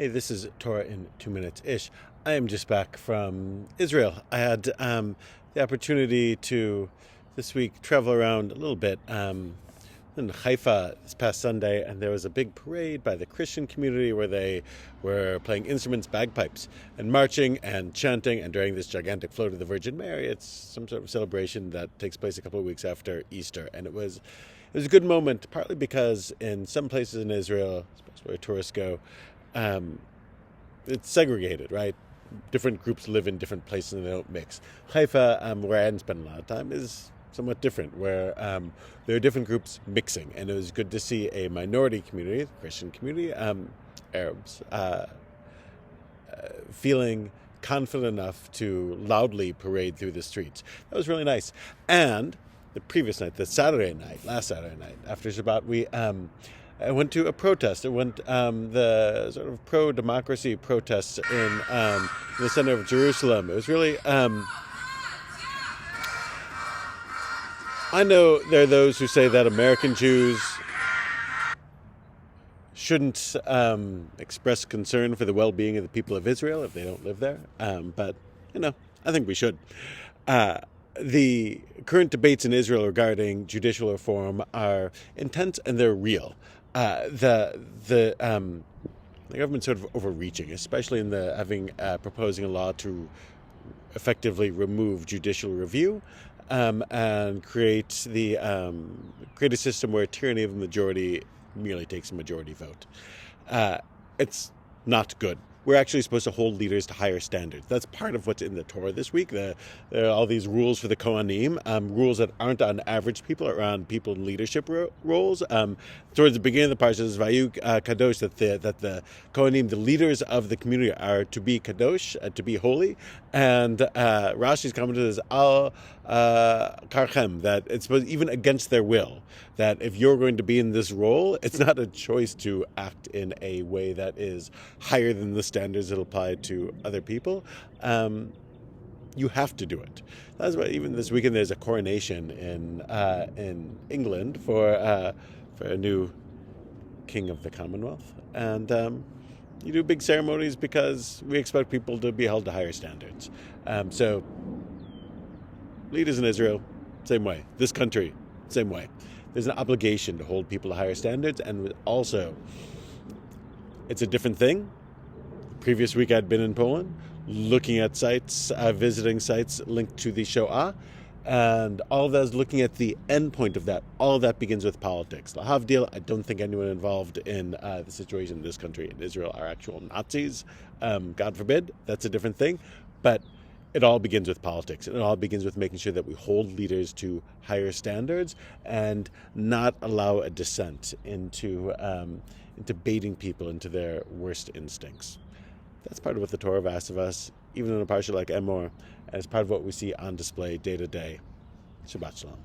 Hey, this is Torah in 2 minutes-ish. I am just back from Israel. I had the opportunity to, this week, travel around a little bit in Haifa this past Sunday, and there was a big parade by the Christian community where they were playing instruments, bagpipes, and marching and chanting, and during this gigantic float of the Virgin Mary. It's some sort of celebration that takes place a couple of weeks after Easter, and it was a good moment, partly because in some places in Israel, especially where tourists go, it's segregated, right? Different groups live in different places and they don't mix. Haifa, where I hadn't spent a lot of time, is somewhat different, where there are different groups mixing. And it was good to see a minority community, the Christian community, Arabs, feeling confident enough to loudly parade through the streets. That was really nice. And the previous night, last Saturday night, after Shabbat, I went to a protest. I went the sort of pro-democracy protests in the center of Jerusalem. It was really... I know there are those who say that American Jews shouldn't express concern for the well-being of the people of Israel if they don't live there. But, I think we should. The current debates in Israel regarding judicial reform are intense and they're real. The government's sort of overreaching, especially in proposing a law to effectively remove judicial review and create a system where tyranny of the majority merely takes a majority vote. It's not good. We're actually supposed to hold leaders to higher standards. That's part of what's in the Torah this week. There are all these rules for the Kohanim, rules that aren't on average people, or on people in leadership roles. Towards the beginning of the parsha, Vayu Kadosh, that the Kohanim, the leaders of the community, are to be Kadosh, to be holy. And Rashi's comment is Al Karchem, that it's supposed, even against their will, that if you're going to be in this role, it's not a choice to act in a way that is higher than the standards that apply to other people. You have to do it. That's why even this weekend there's a coronation in England for a new king of the Commonwealth, and you do big ceremonies because we expect people to be held to higher standards. So leaders in Israel, same way. This country, same way. There's an obligation to hold people to higher standards, and also, it's a different thing. Previous week I'd been in Poland, looking at sites, visiting sites linked to the Shoah, and all of that is looking at the end point of that. All of that begins with politics. Lahavdil, I don't think anyone involved in the situation in this country, in Israel, are actual Nazis. God forbid, that's a different thing. But it all begins with politics. It all begins with making sure that we hold leaders to higher standards and not allow a descent into baiting people into their worst instincts. That's part of what the Torah asks of us, even in a parsha like Emor, and it's part of what we see on display day to day. Shabbat Shalom.